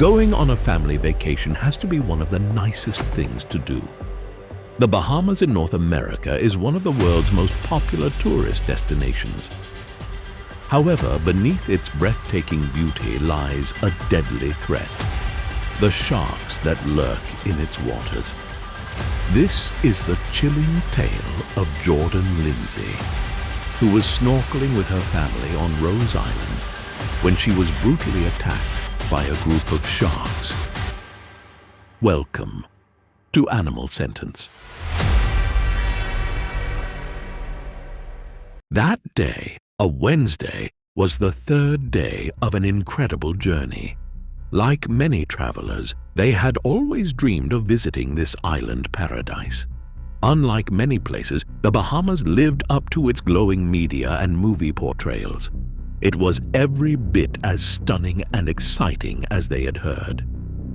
Going on a family vacation has to be one of the nicest things to do. The Bahamas in North America is one of the world's most popular tourist destinations. However, beneath its breathtaking beauty lies a deadly threat: the sharks that lurk in its waters. This is the chilling tale of Jordan Lindsay, who was snorkeling with her family on Rose Island when she was brutally attacked by a group of sharks. Welcome to Animal Sentence. That day, a Wednesday, was the third day of an incredible journey. Like many travelers, they had always dreamed of visiting this island paradise. Unlike many places, the Bahamas lived up to its glowing media and movie portrayals. It was every bit as stunning and exciting as they had heard.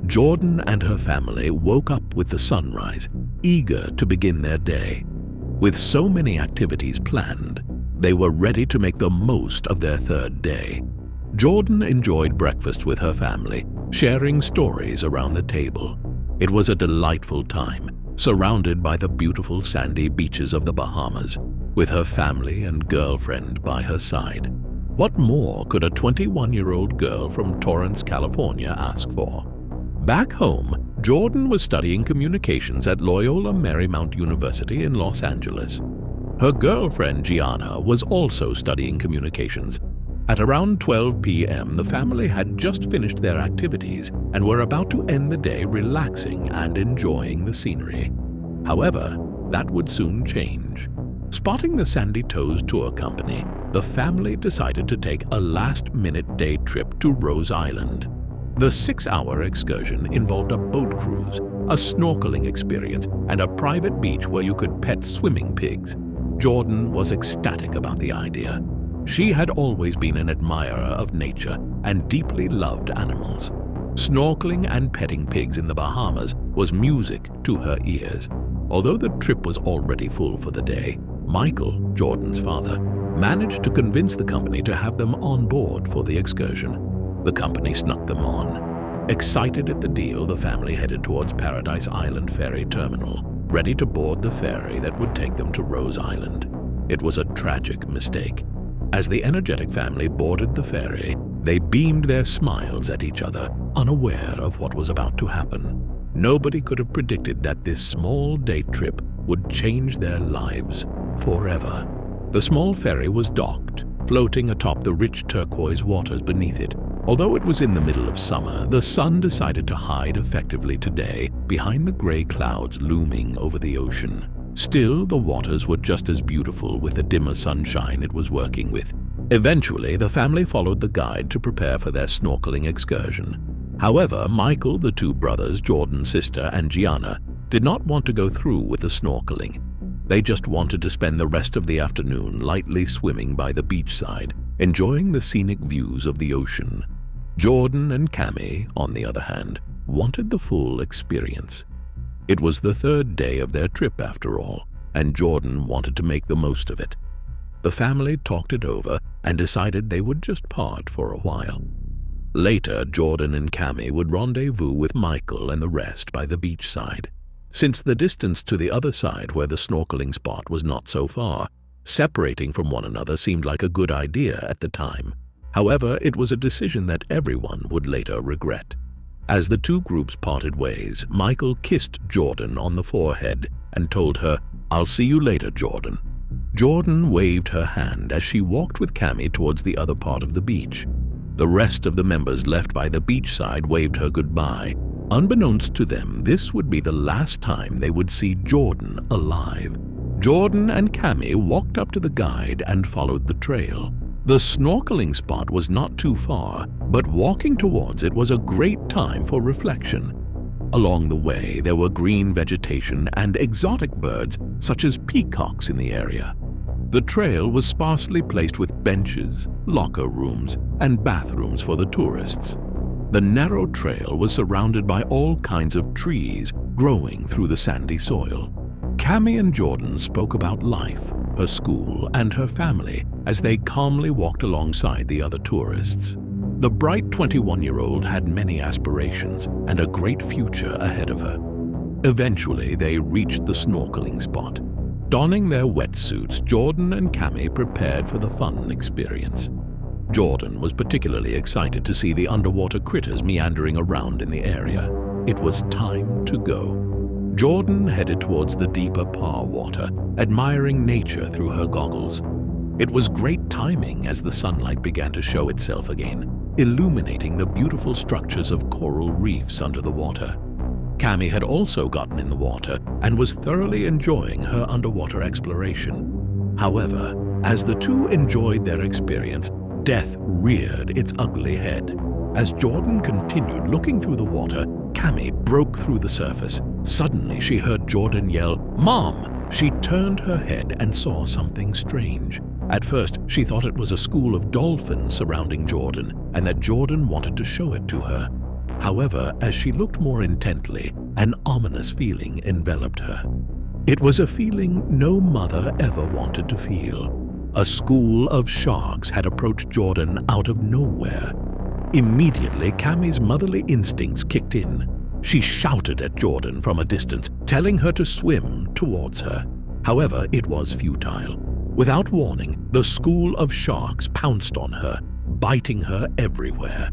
Jordan and her family woke up with the sunrise, eager to begin their day. With so many activities planned, they were ready to make the most of their third day. Jordan enjoyed breakfast with her family, sharing stories around the table. It was a delightful time, surrounded by the beautiful sandy beaches of the Bahamas, with her family and girlfriend by her side. What more could a 21-year-old girl from Torrance, California ask for? Back home, Jordan was studying communications at Loyola Marymount University in Los Angeles. Her girlfriend, Gianna, was also studying communications. At around 12 p.m., the family had just finished their activities and were about to end the day relaxing and enjoying the scenery. However, that would soon change. Spotting the Sandy Toes tour company, the family decided to take a last-minute day trip to Rose Island. The 6-hour excursion involved a boat cruise, a snorkeling experience, and a private beach where you could pet swimming pigs. Jordan was ecstatic about the idea. She had always been an admirer of nature and deeply loved animals. Snorkeling and petting pigs in the Bahamas was music to her ears. Although the trip was already full for the day, Michael, Jordan's father, managed to convince the company to have them on board for the excursion. The company snuck them on. Excited at the deal, the family headed towards Paradise Island Ferry Terminal, ready to board the ferry that would take them to Rose Island. It was a tragic mistake. As the energetic family boarded the ferry, they beamed their smiles at each other, unaware of what was about to happen. Nobody could have predicted that this small day trip would change their lives forever. The small ferry was docked, floating atop the rich turquoise waters beneath it. Although it was in the middle of summer, the sun decided to hide effectively today behind the gray clouds looming over the ocean. Still, the waters were just as beautiful with the dimmer sunshine it was working with. Eventually, the family followed the guide to prepare for their snorkeling excursion. However, Michael, the two brothers, Jordan's sister, and Gianna did not want to go through with the snorkeling. They just wanted to spend the rest of the afternoon lightly swimming by the beachside, enjoying the scenic views of the ocean. Jordan and Cami, on the other hand, wanted the full experience. It was the third day of their trip after all, and Jordan wanted to make the most of it. The family talked it over and decided they would just part for a while. Later, Jordan and Cami would rendezvous with Michael and the rest by the beachside. Since the distance to the other side where the snorkeling spot was not so far, separating from one another seemed like a good idea at the time. However, it was a decision that everyone would later regret. As the two groups parted ways, Michael kissed Jordan on the forehead and told her, "I'll see you later, Jordan." Jordan waved her hand as she walked with Cami towards the other part of the beach. The rest of the members left by the beachside waved her goodbye. Unbeknownst to them, this would be the last time they would see Jordan alive. Jordan and Cami walked up to the guide and followed the trail. The snorkeling spot was not too far, but walking towards it was a great time for reflection. Along the way, there were green vegetation and exotic birds such as peacocks in the area. The trail was sparsely placed with benches, locker rooms, and bathrooms for the tourists. The narrow trail was surrounded by all kinds of trees growing through the sandy soil. Cami and Jordan spoke about life, her school, and her family as they calmly walked alongside the other tourists. The bright 21-year-old had many aspirations and a great future ahead of her. Eventually, they reached the snorkeling spot. Donning their wetsuits, Jordan and Cammy prepared for the fun experience. Jordan was particularly excited to see the underwater critters meandering around in the area. It was time to go. Jordan headed towards the deeper Par water, admiring nature through her goggles. It was great timing as the sunlight began to show itself again, illuminating the beautiful structures of coral reefs under the water. Cammy had also gotten in the water and was thoroughly enjoying her underwater exploration. However, as the two enjoyed their experience, death reared its ugly head. As Jordan continued looking through the water, Cammy broke through the surface. Suddenly, she heard Jordan yell, "Mom!" She turned her head and saw something strange. At first, she thought it was a school of dolphins surrounding Jordan and that Jordan wanted to show it to her. However, as she looked more intently, an ominous feeling enveloped her. It was a feeling no mother ever wanted to feel. A school of sharks had approached Jordan out of nowhere. Immediately, Cammy's motherly instincts kicked in. She shouted at Jordan from a distance, telling her to swim towards her. However, it was futile. Without warning, the school of sharks pounced on her, biting her everywhere.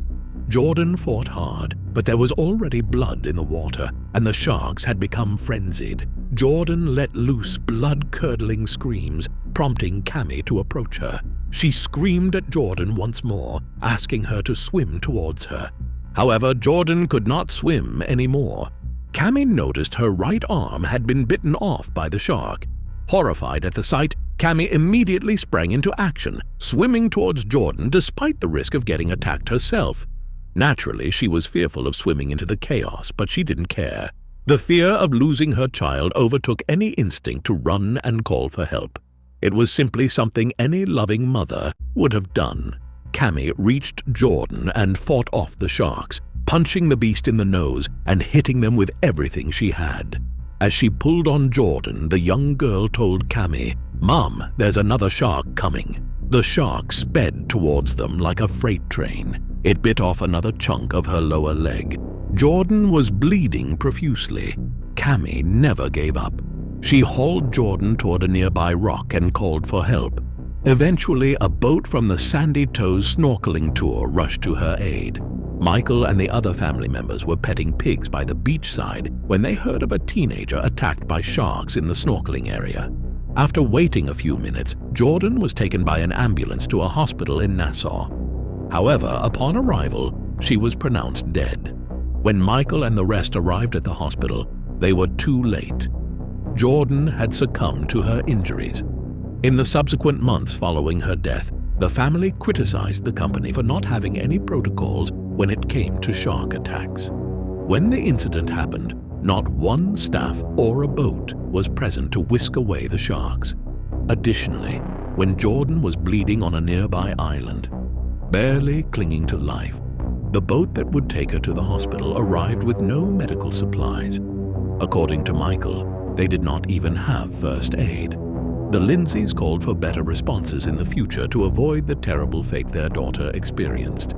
Jordan fought hard, but there was already blood in the water, and the sharks had become frenzied. Jordan let loose blood-curdling screams, prompting Cammy to approach her. She screamed at Jordan once more, asking her to swim towards her. However, Jordan could not swim anymore. Cammy noticed her right arm had been bitten off by the shark. Horrified at the sight, Cammy immediately sprang into action, swimming towards Jordan despite the risk of getting attacked herself. Naturally, she was fearful of swimming into the chaos, but she didn't care. The fear of losing her child overtook any instinct to run and call for help. It was simply something any loving mother would have done. Cammy reached Jordan and fought off the sharks, punching the beast in the nose and hitting them with everything she had. As she pulled on Jordan, the young girl told Cammy, "Mom, there's another shark coming." The shark sped towards them like a freight train. It bit off another chunk of her lower leg. Jordan was bleeding profusely. Cammy never gave up. She hauled Jordan toward a nearby rock and called for help. Eventually, a boat from the Sandy Toes snorkeling tour rushed to her aid. Michael and the other family members were petting pigs by the beachside when they heard of a teenager attacked by sharks in the snorkeling area. After waiting a few minutes, Jordan was taken by an ambulance to a hospital in Nassau. However, upon arrival, she was pronounced dead. When Michael and the rest arrived at the hospital, they were too late. Jordan had succumbed to her injuries. In the subsequent months following her death, the family criticized the company for not having any protocols when it came to shark attacks. When the incident happened, not one staff or a boat was present to whisk away the sharks. Additionally, when Jordan was bleeding on a nearby island, barely clinging to life, the boat that would take her to the hospital arrived with no medical supplies. According to Michael, they did not even have first aid. The Lindsays called for better responses in the future to avoid the terrible fate their daughter experienced.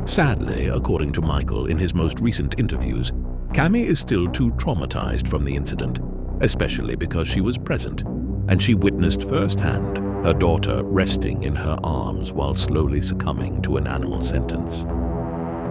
Sadly, according to Michael in his most recent interviews, Cammy is still too traumatized from the incident, especially because she was present, and she witnessed firsthand her daughter resting in her arms while slowly succumbing to an animal sentence.